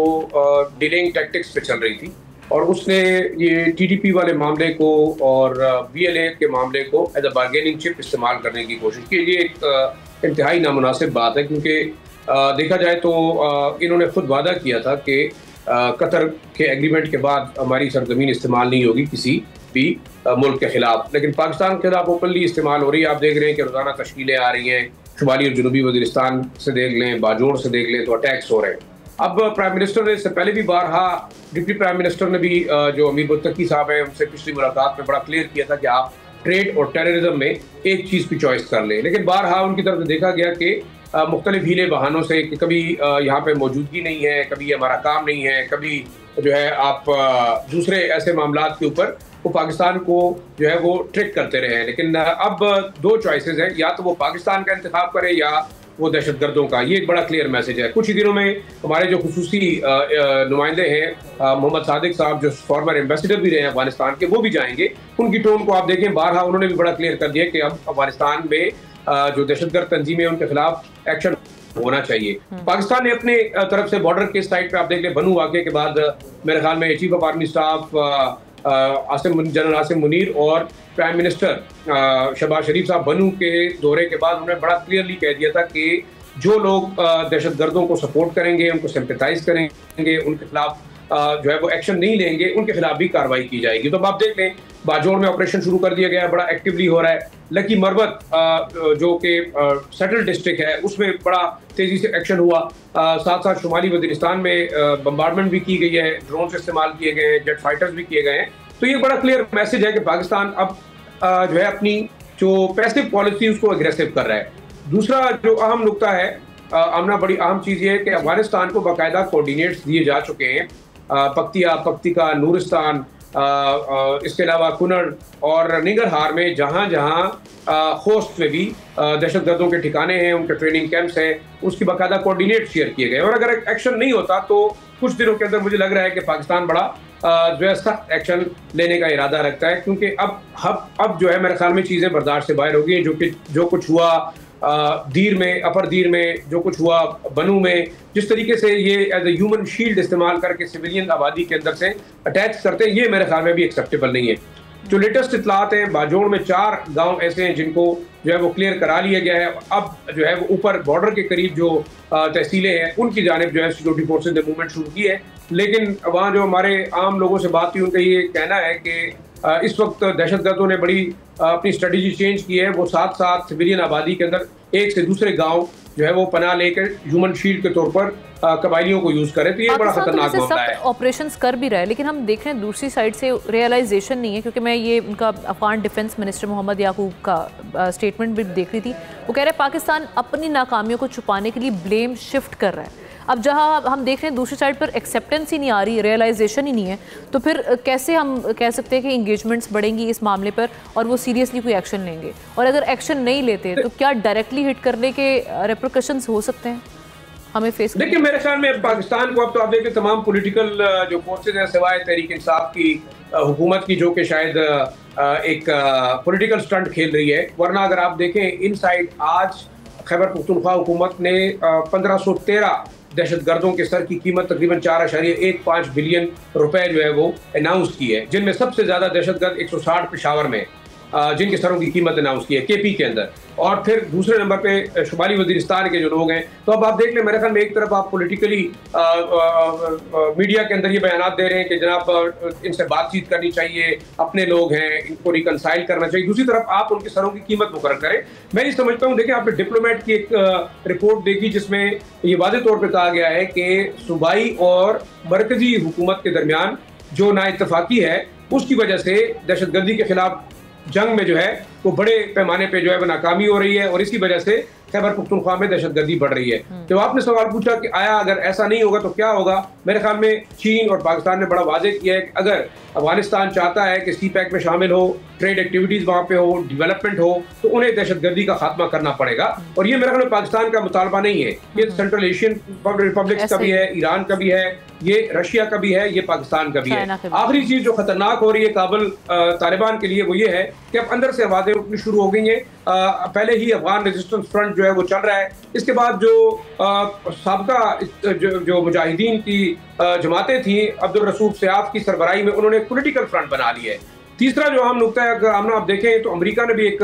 डिलेइंग टैक्टिक्स पे चल रही थी, और उसने ये TTP वाले मामले को और VLA के मामले को एज अ बार्गेनिंग चिप इस्तेमाल करने की कोशिश की। ये एक इंतहाई नामुनासिब बात है, क्योंकि देखा जाए तो इन्होंने खुद वादा किया था कि कतर के एग्रीमेंट के बाद हमारी सरजमीन इस्तेमाल नहीं होगी किसी भी मुल्क के ख़िलाफ़, लेकिन पाकिस्तान के खिलाफ ओपनली इस्तेमाल हो रही है। आप देख रहे हैं कि रोज़ाना तश्कीलें आ रही हैं, शुमाली और जनूबी वज़ीरिस्तान से देख लें, बाजोड़ से देख लें, तो अटैक्स हो रहे हैं। अब प्राइम मिनिस्टर ने इससे पहले भी बारहा, डिप्टी प्राइम मिनिस्टर ने भी जो अमीर मुत्तकी साहब हैं उनसे पिछली मुलाकात में बड़ा क्लियर किया था कि आप ट्रेड और टेररिज्म में एक चीज़ की चॉइस कर लें, लेकिन बारहा उनकी तरफ से देखा गया कि मुख्तलिफ हीले बहानों से कि कभी यहाँ पे मौजूदगी नहीं है, कभी हमारा काम नहीं है, कभी जो है आप दूसरे ऐसे मामलात के ऊपर वो पाकिस्तान को जो है वो ट्रिक करते रहे। लेकिन अब 2 चॉइसेस हैं, या तो वो पाकिस्तान का इंतखाब करे या वो दहशतगर्दों का। ये एक बड़ा क्लियर मैसेज है। कुछ ही दिनों में हमारे जो खुसूसी नुमाइंदे हैं, मोहम्मद सादिक साहब जो फॉर्मर एम्बेसडर भी रहे हैं अफगानिस्तान के, वो भी जाएंगे। उनकी टोन को आप देखें, बारहा उन्होंने भी बड़ा क्लियर कर दिया कि अब अफगानिस्तान में जो दहशतगर्द तंजीमें उनके खिलाफ एक्शन होना चाहिए। पाकिस्तान ने अपने तरफ से बॉर्डर के साइड पे आप देख लें, बनू वाक़े के बाद मेरे ख्याल में chief of army staff general Asim Munir और प्राइम मिनिस्टर शहबाज शरीफ साहब बनू के दौरे के बाद उन्होंने बड़ा क्लियरली कह दिया था कि जो लोग दहशतगर्दों को सपोर्ट करेंगे, उनको सिंपैथाइज करेंगे, उनके खिलाफ जो है वो एक्शन नहीं लेंगे, उनके खिलाफ भी कार्रवाई की जाएगी। तो अब आप देख लें, बाजोड़ में ऑपरेशन शुरू कर दिया गया है, बड़ा एक्टिवली हो रहा है। लकी मरवत जो कि सेटल डिस्ट्रिक्ट है, उसमें बड़ा तेज़ी से एक्शन हुआ। साथ साथ शुमाली वज़ीरिस्तान में बम्बार्डमेंट भी की गई है, ड्रोन से इस्तेमाल किए गए हैं, जेट फाइटर्स भी किए गए हैं। तो ये बड़ा क्लियर मैसेज है कि पाकिस्तान अब जो है अपनी जो पैसिव पॉलिसी उसको एग्रेसिव कर रहा है। दूसरा जो अहम नुकता है आमना, बड़ी अहम चीज़ ये है कि अफगानिस्तान को बाकायदा कोऑर्डिनेट्स दिए जा चुके हैं, पक्तिया, पक्तिका, नूरिस्तान इसके अलावा कुनड़ और निंगरहार में जहाँ जहाँ होस्ट में भी दहशतगर्दों के ठिकाने हैं, उनके ट्रेनिंग कैंप्स हैं, उसकी बाकायदा कोऑर्डिनेट शेयर किए गए। और अगर एक्शन नहीं होता तो कुछ दिनों के अंदर मुझे लग रहा है कि पाकिस्तान बड़ा जो है सख्त एक्शन लेने का इरादा रखता है, क्योंकि अब जो है मेरे ख्याल में चीज़ें बर्दाश्त से बाहर होगी। जो कुछ हुआ दीर में, अपर दीर में, जो कुछ हुआ बनू में, जिस तरीके से ये एज ए ह्यूमन शील्ड इस्तेमाल करके सिविलियन आबादी के अंदर से अटैक करते हैं, ये मेरे ख्याल में भी एक्सेप्टेबल नहीं है। जो लेटेस्ट इतलात हैं, बाजोड़ में 4 गांव ऐसे हैं जिनको जो है वो क्लियर करा लिया गया है। अब जो है वो ऊपर बॉर्डर के करीब जो तहसीलें हैं उनकी जानिब जो है सिक्योरिटी फोर्सेज ने मूवमेंट शुरू की है, लेकिन वहाँ जो हमारे आम लोगों से बात हुई उनका ये कहना है कि इस वक्त दहशतगर्दों ने बड़ी अपनी स्ट्रेटजी चेंज की है। वो साथ साथ सिविलियन आबादी के अंदर एक से दूसरे गांव जो है वो पनाह लेकर ह्यूमन शील्ड के तौर पर कबायलियों को यूज करे, तो ये बड़ा खतरनाक मामला है। ऑपरेशंस कर भी रहा है, लेकिन हम देख रहे हैं दूसरी साइड से रियलाइजेशन नहीं है, क्योंकि मैं ये उनका अफगान डिफेंस मिनिस्टर मोहम्मद याकूब का स्टेटमेंट भी देख रही थी। वो कह रहे हैं पाकिस्तान अपनी नाकामियों को छुपाने के लिए ब्लेम शिफ्ट कर रहा है। अब जहां हम देख रहे हैं दूसरी साइड पर एक्सेप्टेंस ही नहीं आ रही, रियलाइजेशन ही नहीं है, तो फिर कैसे हम कह सकते हैं कि इंगेजमेंट्स बढ़ेंगी इस मामले पर और वो सीरियसली कोई एक्शन लेंगे? और अगर एक्शन नहीं लेते तो क्या डायरेक्टली हिट करने के रेपरकशंस हो सकते हैं हमें फेस? देखिए, मेरे ख्याल में पाकिस्तान को अब तो आप देखिए तमाम पॉलिटिकल जो फोर्सेज हैं सिवाय तहरीक इंसाफ की हुकूमत की, जो कि शायद एक पॉलिटिकल स्टंट खेल रही है, वरना अगर आप देखें इनसाइड आज खैबर पख्तूनख्वा हुकूमत ने 1513 दहशतगर्दों के सर की कीमत तकरीबन 4.15 बिलियन रुपए जो है वो अनाउंस की है, जिनमें सबसे ज्यादा दहशतगर्द 160 पेशावर में जिनके सरों की कीमत अनाउंस की है केपी के अंदर, और फिर दूसरे नंबर पे शुमाली वजीरिस्तान के जो लोग हैं। तो अब आप देख लें, मेरे ख्याल में एक तरफ आप पॉलिटिकली मीडिया के अंदर ये बयान दे रहे हैं कि जनाब इनसे बातचीत करनी चाहिए, अपने लोग हैं, इनको रिकनसाइल करना चाहिए, दूसरी तरफ आप उनके सरों की कीमत मुकर्रर करें। मैं ये समझता हूँ, देखिए आपने डिप्लोमेट की एक रिपोर्ट देखी जिसमें ये वाज़ेह तौर पर कहा गया है कि सूबाई और मरकजी हुकूमत के दरमियान जो नाइत्तफाकी है उसकी वजह से दहशतगर्दी के खिलाफ जंग में जो है वो बड़े पैमाने पे जो है वो नाकामी हो रही है, और इसी वजह से खैबर पख्तूनख्वा में दहशतगर्दी बढ़ रही है। जब आपने सवाल पूछा कि आया अगर ऐसा नहीं होगा तो क्या होगा, मेरे ख्याल में चीन और पाकिस्तान ने बड़ा वाज़ेह किया है कि अगर अफगानिस्तान चाहता है कि CPEC में शामिल हो, ट्रेड एक्टिविटीज़ वहाँ पे हो, डेवलपमेंट हो, तो उन्हें दहशतगर्दी का खात्मा करना पड़ेगा। और ये मेरे ख्याल में पाकिस्तान का मुतालबा नहीं है, ये सेंट्रल एशियन रिपब्लिक्स का भी है, ईरान का भी है, ये रशिया का भी है, ये पाकिस्तान का भी है। आखिरी चीज़ जो खतरनाक हो रही है काबुल तालिबान के लिए वो ये है कि अब अंदर से आवाज़ें उठनी शुरू हो गई हैं। पहले ही अफगान रेजिस्टेंस फ्रंट जो है वो चल रहा है, इसके बाद जो साबका जो मुजाहिदीन की जमातें थी अब्दुल रसूख सियाफ की सरबराही में, उन्होंने पॉलिटिकल फ्रंट बना लिया है। तीसरा जो अहम नुकता है, अगर आप देखें तो अमेरिका ने भी एक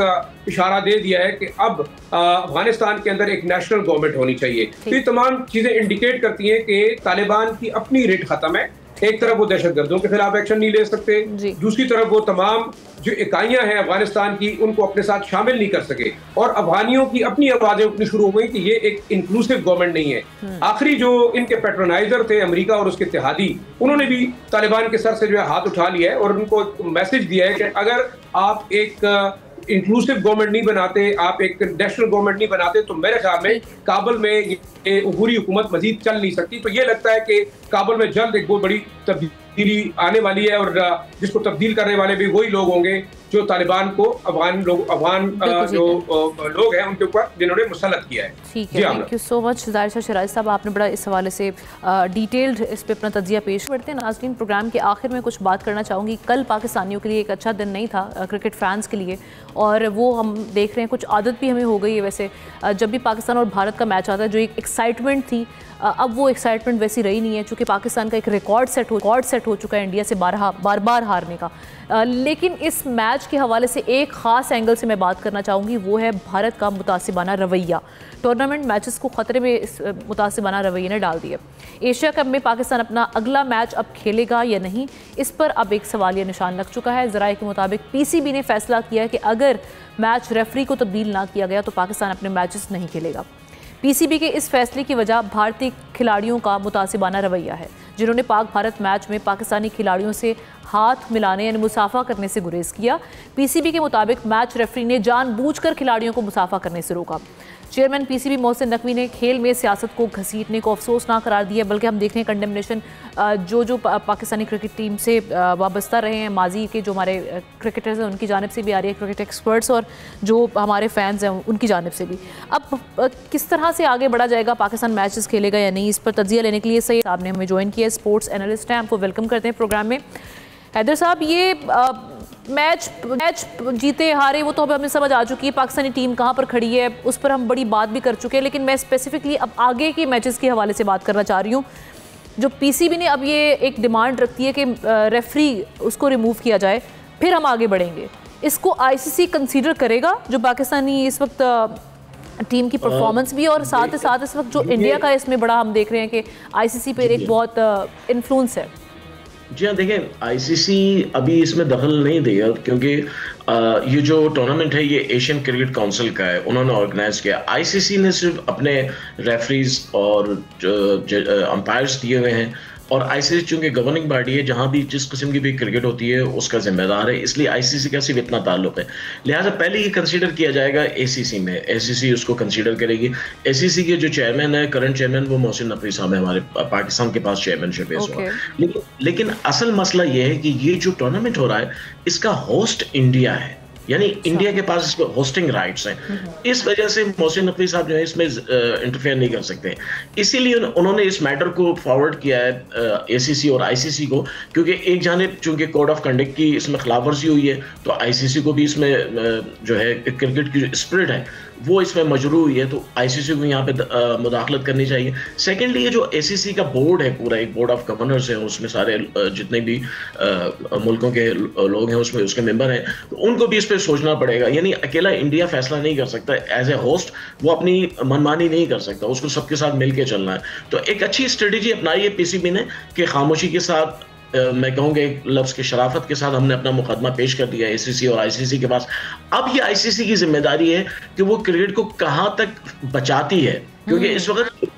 इशारा दे दिया है कि अब अफगानिस्तान के अंदर एक नेशनल गवर्नमेंट होनी चाहिए। तो ये तमाम चीजें इंडिकेट करती हैं कि तालिबान की अपनी रेट खत्म है। एक तरफ वो दहशतगर्दों के खिलाफ एक्शन नहीं ले सकते, दूसरी तरफ वो तमाम जो इकाइयां हैं अफगानिस्तान की उनको अपने साथ शामिल नहीं कर सके, और अफगानियों की अपनी आवाजें उठनी शुरू हो गई कि ये एक इंक्लूसिव गवर्नमेंट नहीं है। आखिरी जो इनके पेट्रोनाइजर थे अमेरिका और उसके इत्तेहादी, उन्होंने भी तालिबान के सर से जो है हाथ उठा लिया है और उनको मैसेज दिया है कि अगर आप एक इंक्लूसिव गवर्नमेंट नहीं बनाते, आप एक नेशनल गवर्नमेंट नहीं बनाते, तो मेरे ख्याल में काबुल में ये उबूरी हुकूमत मजीद चल नहीं सकती। तो ये लगता है कि काबुल में जल्द एक बहुत बड़ी तब्दीली आने वाली है, और जिसको तब्दील करने वाले भी वही लोग होंगे जो तालिबान को अफगान जो लोग हैं उनके ऊपर जिन्होंने मुसल्लत किया है। ठीक है, थैंक यू सो मच ज़ाहिर शाह शिराज़ी साहब, आपने बड़ा इस हवाले से डिटेल्ड इस पे अपना तजिया पेश करते हैं। नाज़रीन, प्रोग्राम के आखिर में कुछ बात करना चाहूँगी। कल पाकिस्तानियों के लिए एक अच्छा दिन नहीं था क्रिकेट फैंस के लिए, और वो हम देख रहे हैं कुछ आदत भी हमें हो गई है। वैसे जब भी पाकिस्तान और भारत का मैच आता है, जो एक एक्साइटमेंट थी, अब वो एक्साइटमेंट वैसी रही नहीं है, चूँकि पाकिस्तान का एक रिकॉर्ड सेट हो चुका है इंडिया से बार बार हारने का। लेकिन इस मैच के हवाले से एक ख़ास एंगल से मैं बात करना चाहूँगी, वो है भारत का मुतासिबाना रवैया। टूर्नामेंट मैचेस को ख़तरे में इस मुतासिबाना रवैये ने डाल दिया। एशिया कप में पाकिस्तान अपना अगला मैच अब खेलेगा या नहीं, इस पर अब एक सवालिया निशान लग चुका है। ज़राए के मुताबिक PCB ने फैसला किया है कि अगर मैच रेफरी को तब्दील ना किया गया तो पाकिस्तान अपने मैचेस नहीं खेलेगा। PCB के इस फैसले की वजह भारतीय खिलाड़ियों का मुतासिबाना रवैया है, जिन्होंने पाक भारत मैच में पाकिस्तानी खिलाड़ियों से हाथ मिलाने यानी मुसाफा करने से गुरेज किया। पीसीबी के मुताबिक मैच रेफरी ने जानबूझकर खिलाड़ियों को मुसाफा करने से रोका। चेयरमैन पीसीबी मोहसिन नकवी ने खेल में सियासत को घसीटने को अफसोसनाक करार दिया, बल्कि हम देख रहे हैं कंडेमनेशन जो पाकिस्तानी क्रिकेट टीम से वाबस्ता रहे हैं, माजी के जो हमारे क्रिकेटर्स हैं उनकी जानिब से भी आ रही है, क्रिकेट एक्सपर्ट्स और जो हमारे फैंस हैं उनकी जानिब से भी। अब किस तरह से आगे बढ़ा जाएगा, पाकिस्तान मैचेस खेलेगा या नहीं, इस पर तज्जिया लेने के लिए सही साहब ने हमें ज्वाइन किया, स्पोर्ट्स एनालिस्ट हैं, आपको वेलकम करते हैं प्रोग्राम में। हैदर साहब, ये मैच जीते हारे वो तो हमें समझ आ चुकी है, पाकिस्तानी टीम कहाँ पर खड़ी है उस पर हम बड़ी बात भी कर चुके हैं, लेकिन मैं स्पेसिफिकली अब आगे के मैचेस के हवाले से बात करना चाह रही हूँ। जो पीसीबी ने अब ये एक डिमांड रखती है कि रेफरी उसको रिमूव किया जाए, फिर हम आगे बढ़ेंगे, इसको आईसीसी कंसीडर करेगा जो पाकिस्तानी इस वक्त टीम की परफॉर्मेंस भी, और साथ ही साथ इस वक्त जो इंडिया का इसमें बड़ा हम देख रहे हैं कि आईसीसी पर एक बहुत इन्फ्लुएंस है। जी हाँ, देखें, आईसीसी अभी इसमें दखल नहीं देगा क्योंकि ये जो टूर्नामेंट है ये एशियन क्रिकेट काउंसिल का है, उन्होंने ऑर्गेनाइज किया। आईसीसी ने सिर्फ अपने रेफरीज और अंपायर्स दिए हुए हैं, और आईसीसी चूंकि गवर्निंग बॉडी है, जहां भी जिस किस्म की भी क्रिकेट होती है उसका जिम्मेदार है, इसलिए आईसीसी का सिर्फ इतना ताल्लुक है। लिहाजा पहले ये कंसीडर किया जाएगा एसीसी में, एसीसी उसको कंसीडर करेगी। एसीसी के जो चेयरमैन है, करंट चेयरमैन, वो मोहसिन नकवी साहब है, हमारे पाकिस्तान के पास चेयरमैनशिप है इस वक्त। लेकिन असल मसला ये है कि ये जो टूर्नामेंट हो रहा है इसका होस्ट इंडिया है, यानी इंडिया के पास इसको होस्टिंग राइट्स हैं। इस वजह से मोहसिन नकवी साहब जो है इसमें इंटरफेयर नहीं कर सकते, इसीलिए उन्होंने इस मैटर को फॉरवर्ड किया है एसीसी और आईसीसी को, क्योंकि एक जानिब चूंकि कोड ऑफ कंडक्ट की इसमें खिलाफवर्जी हुई है, तो आईसीसी को भी इसमें जो है क्रिकेट की स्पिरिट है वो इसमें मजरू हुई है, तो आईसीसी को यहाँ पे मुदाखलत करनी चाहिए। सेकेंडली, ये जो एसीसी का बोर्ड है, पूरा एक बोर्ड ऑफ गवर्नर्स है, उसमें सारे जितने भी मुल्कों के लोग हैं उसमें उसके मेंबर हैं, तो उनको भी इस पर सोचना पड़ेगा। यानी अकेला इंडिया फैसला नहीं कर सकता एज ए होस्ट, वो अपनी मनमानी नहीं कर सकता, उसको सबके साथ मिलकर चलना है। तो एक अच्छी स्ट्रेटेजी अपनाई है पीसीबी ने कि खामोशी के साथ, मैं कहूँगा एक लफ्ज़ की शराफत के साथ हमने अपना मुकदमा पेश कर दिया एसीसी और आईसीसी के पास। अब ये आईसीसी की जिम्मेदारी है कि वो क्रिकेट को कहाँ तक बचाती है, क्योंकि इस वक्त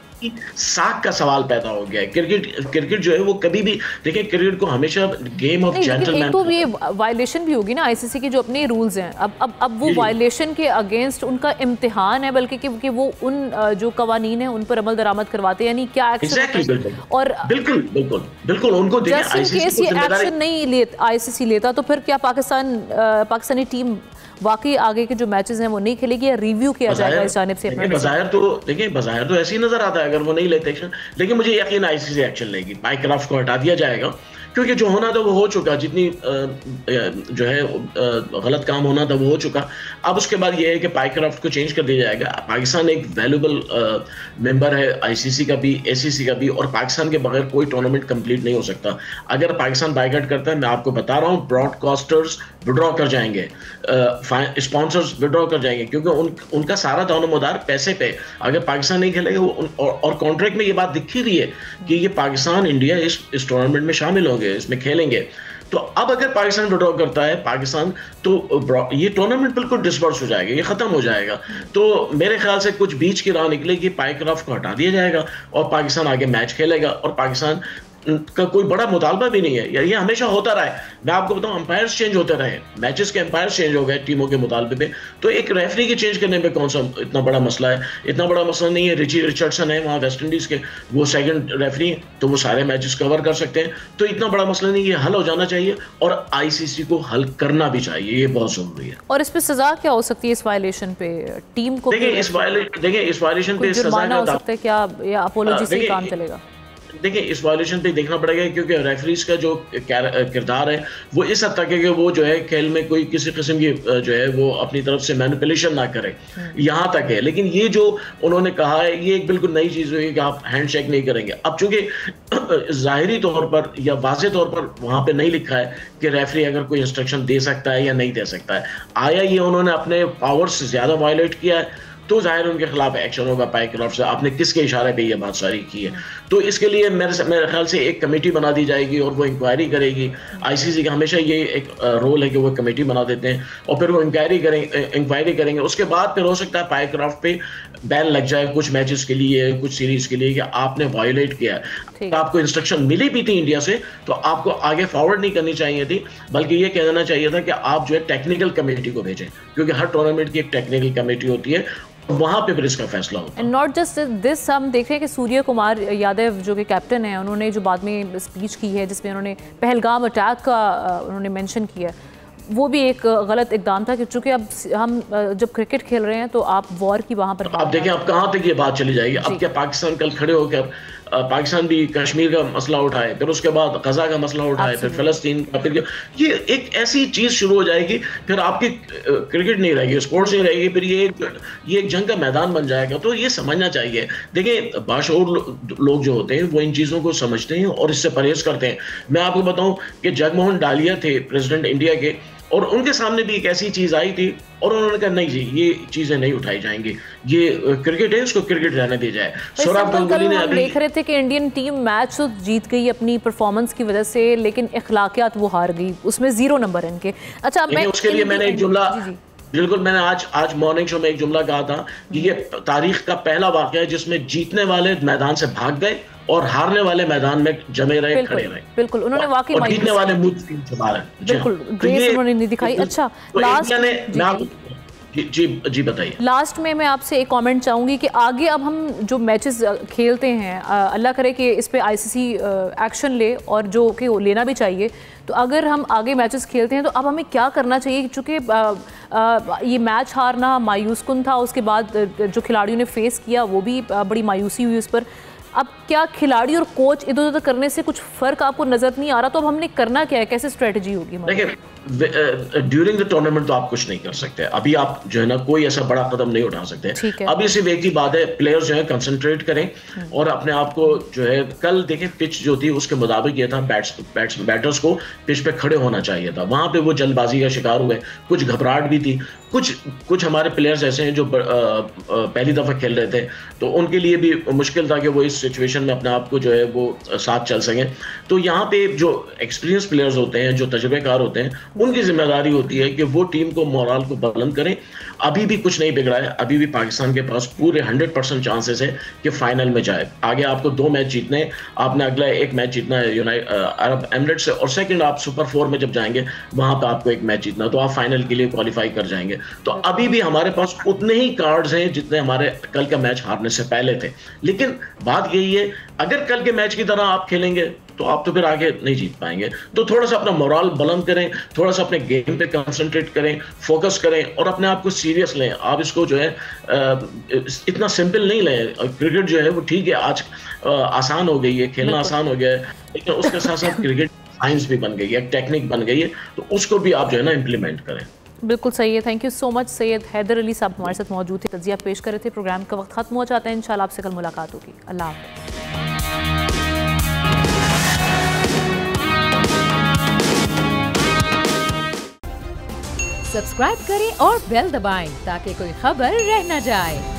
साख का सवाल पैदा हो गया है। क्रिकेट जो है वो कभी भी, देखिए, क्रिकेट को हमेशा गेम ऑफ जेंटलमैन, तो ये वायलेशन भी होगी ना आईसीसी के जो अपने रूल्स हैं, अब वो वायलेशन के अगेंस्ट उनका इम्तिहान है, बल्कि कि वो उन जो कवानीन है उन पर अमल दरामद करवाते हैं, यानी क्या एक्शन, और बिल्कुल उनको एक्शन नहीं लेता आईसीसी लेता, तो फिर क्या पाकिस्तानी टीम वाकई आगे के जो मैचेस हैं वो नहीं खेलेगी या रिव्यू किया जाएगा इस जानिब से? बज़ाहिर तो ऐसे ही नजर आता है अगर वो नहीं लेते एक्शन, लेकिन मुझे यकीन आईसीसी एक्शन लेगी, पाइक्राफ्ट को हटा दिया जाएगा, क्योंकि जो होना था वो हो चुका, जितनी जो है गलत काम होना था वो हो चुका। अब उसके बाद ये है कि पाइक्राफ्ट को चेंज कर दिया जाएगा। पाकिस्तान एक वैल्यूबल मेंबर है आईसीसी का भी, एसीसी का भी, और पाकिस्तान के बगैर कोई टूर्नामेंट कंप्लीट नहीं हो सकता। अगर पाकिस्तान बाइकआउट करता है, मैं आपको बता रहा हूँ, ब्रॉडकास्टर्स विड्रॉ कर जाएंगे, स्पॉन्सर्स विड्रॉ कर जाएंगे, क्योंकि उनका सारा दारोमदार पैसे पे। अगर पाकिस्तान नहीं खेलेगा, और कॉन्ट्रैक्ट में ये बात दिख ही रही है कि ये पाकिस्तान इंडिया इस टूर्नामेंट में शामिल होंगे, इसमें खेलेंगे। तो अब अगर पाकिस्तान विड्रॉ करता है पाकिस्तान, तो ये टूर्नामेंट बिल्कुल डिस्पर्स हो जाएगा, ये खत्म हो जाएगा। तो मेरे ख्याल से कुछ बीच की राह निकलेगी, पाइक्राफ्ट को हटा दिया जाएगा और पाकिस्तान आगे मैच खेलेगा, और पाकिस्तान का कोई बड़ा मुतालबा भी नहीं है, ये हमेशा होता रहा है। मैं आपको बताऊं, अंपायर्स चेंज होते रहे, मैचेस के अंपायर्स चेंज हो गए टीमों के मुतालबे पे, तो एक रेफरी के चेंज करने पे कौन सा इतना बड़ा मसला है? इतना बड़ा मसला नहीं है। रिची रिचर्डसन है वहाँ वेस्ट इंडीज के, वो सेकंड रेफरी, तो वो सारे मैचेस कवर कर सकते हैं, तो इतना बड़ा मसला नहीं है, हल हो जाना चाहिए, और आईसीसी को हल करना भी चाहिए, ये बहुत जरूरी है। और इस पे सजा क्या हो सकती है इस वायलेशन पे टीम को? देखिए, इस वायलेशन पे जुर्माना हो सकता है क्या, या अपोलॉजी से काम चलेगा? देखिए, इस वायलेशन पे देखना पड़ेगा, क्योंकि रेफरीज का जो किरदार है वो इस हद तक है कि वो जो है खेल में कोई किसी किस्म की जो है वो अपनी तरफ से मैनिपुलेशन ना करे, यहाँ तक है। लेकिन ये जो उन्होंने कहा है, ये एक बिल्कुल नई चीज़ हुई कि आप हैंडशेक नहीं करेंगे। अब चूंकि ज़ाहिरी तौर पर या वाज़े तौर पर वहाँ पे नहीं लिखा है कि रेफरी अगर कोई इंस्ट्रक्शन दे सकता है या नहीं दे सकता है, आया ये उन्होंने अपने पावर्स से ज़्यादा वायलेट किया है, तो जाहिर उनके खिलाफ एक्शन होगा पाइक्राफ्ट से। आपने किसके इशारे पे ये बात सारी की है? तो इसके लिए मेरे ख्याल से एक कमेटी बना दी जाएगी और वो इंक्वायरी करेगी। आईसीसी का हमेशा ये एक रोल है कि वो कमेटी बना देते हैं और फिर वो इंक्वायरी करेंगे। उसके बाद फिर हो सकता है पाइक्राफ्ट पे बैन लग जाए कुछ मैचेस के लिए, कुछ सीरीज के लिए कि आपने वायोलेट किया है। तो आपको इंस्ट्रक्शन मिली भी थी इंडिया से तो आपको आगे फॉरवर्ड नहीं करनी चाहिए थी, बल्कि ये कह देना चाहिए था कि आप जो है टेक्निकल कमेटी को भेजें, क्योंकि हर टूर्नामेंट की एक टेक्निकल कमेटी होती है, वहां पे फिर इसका फैसला होता है। नॉट जस्ट दिस, हम देख रहे हैं कि सूर्य कुमार यादव जो कि कैप्टन है, उन्होंने जो बाद में स्पीच की है जिसमें उन्होंने पहलगाम अटैक का उन्होंने मेंशन किया, वो भी एक गलत इकदाम था, क्योंकि अब हम जब क्रिकेट खेल रहे हैं तो आप वॉर की वहां पर आप देखें अब कहां तक ये बात चली जाएगी। अब क्या पाकिस्तान कल खड़े होकर पाकिस्तान भी कश्मीर का मसला उठाए, फिर उसके बाद गजा का मसला उठाए, फिर फिलिस्तीन का, फिर ये एक ऐसी चीज शुरू हो जाएगी, फिर आपकी क्रिकेट नहीं रहेगी, स्पोर्ट्स नहीं रहेगी, फिर ये एक जंग का मैदान बन जाएगा। तो ये समझना चाहिए। देखिए बाशऊर लोग जो होते हैं वो इन चीज़ों को समझते हैं और इससे परहेज करते हैं। मैं आपको बताऊं कि जगमोहन डालिया थे प्रेसिडेंट इंडिया के, और उनके सामने भी एक ऐसी चीज आई थी और उन्होंने कहा नहीं जी ये चीजें नहीं उठाई जाएंगी, ये क्रिकेट है, इसको क्रिकेट रहने दी जाए। सौरभ गंगुली ने अभी देख रहे थे कि इंडियन टीम मैच तो जीत गई अपनी परफॉर्मेंस की वजह से, लेकिन इखलाकियात वो हार गई, उसमें 0 नंबर इनके। अच्छा, मैं उसके लिए मैंने एक जुमला, बिल्कुल मैंने आज मॉर्निंग शो में एक जुमला कहा था कि ये तारीख का पहला वाकया है जिसमें जीतने वाले मैदान से भाग गए और हारने वाले मैदान में जमे रहे, खड़े रहे। बिल्कुल, उन्होंने वाकई जीतने वाले मुझ छुपा रहे, बिल्कुल ग्रेस उन्होंने नहीं दिखाई। अच्छा, लास्ट जी बताइए। लास्ट में मैं आपसे एक कमेंट चाहूंगी कि आगे अब हम जो मैचेस खेलते हैं, अल्लाह करे कि इस पे आईसीसी एक्शन ले, और जो कि लेना भी चाहिए, तो अगर हम आगे मैचेस खेलते हैं तो अब हमें क्या करना चाहिए? चूँकि ये मैच हारना मायूसकुन था, उसके बाद जो खिलाड़ियों ने फेस किया वो भी बड़ी मायूसी हुई उस पर। अब क्या खिलाड़ी और कोच इधर उधर करने से कुछ फर्क आपको नजर नहीं आ रहा? तो अब हमने करना क्या है, कैसे स्ट्रेटजी होगी? देखिए ड्यूरिंग द टूर्नामेंट तो आप कुछ नहीं कर सकते, अभी आप जो है ना कोई ऐसा बड़ा कदम नहीं उठा सकते। अभी सिर्फ एक ही बात है, प्लेयर्स जो है कंसंट्रेट करें और अपने आप को जो है, कल देखें पिच जो थी उसके मुताबिक ये था, बैटर्स को पिच पे खड़े होना चाहिए था, वहां पे वो जल्दबाजी का शिकार हुए, कुछ घबराहट भी थी, कुछ हमारे प्लेयर्स ऐसे हैं जो पहली दफा खेल रहे थे, तो उनके लिए भी मुश्किल था कि वो इस सिचुएशन में अपने आप को जो है वो साथ चल सकें। तो यहाँ पे जो एक्सपीरियंस प्लेयर्स होते हैं, जो तजुर्बेकार होते हैं, उनकी जिम्मेदारी होती है कि वो टीम को मोराल को बुलंद करें। अभी भी कुछ नहीं बिगड़ा है, अभी भी पाकिस्तान के पास पूरे 100% चांसेस है कि फाइनल में जाए। आगे आपको 2 मैच जीतने हैं, आपने अगला 1 मैच जीतना है अरब एमिरेट से, और सेकंड आप सुपर 4 में जब जाएंगे वहां पर आपको 1 मैच जीतना, तो आप फाइनल के लिए क्वालिफाई कर जाएंगे। तो अभी भी हमारे पास उतने ही कार्ड्स हैं जितने हमारे कल का मैच हारने से पहले थे। लेकिन बात यही है, अगर कल के मैच की तरह आप खेलेंगे तो आप तो फिर आगे नहीं जीत पाएंगे। तो थोड़ा सा अपना मोराल बुलंद करें, थोड़ा सा अपने गेम पे कंसंट्रेट करें, फोकस करें और अपने आप को सीरियस लें। आप इसको जो है इतना सिंपल नहीं लें। क्रिकेट जो है वो ठीक है आज आसान हो गई है, खेलना आसान हो गया है, लेकिन उसके साथ साथ क्रिकेट साइंस भी बन गई है, टेक्निक बन गई है, तो उसको भी आप जो है ना इम्प्लीमेंट करें। बिल्कुल सही है। Thank you so much. Syed Haider Ali साहब हमारे साथ मौजूद थे, तजिया पेश कर रहे थे। प्रोग्राम का वक्त खत्म हो जाता है, इंशाल्लाह आपसे कल मुलाकात होगी। अल्लाह हाफ़िज़। सब्सक्राइब करें और बेल दबाएं ताकि कोई खबर रह न जाए।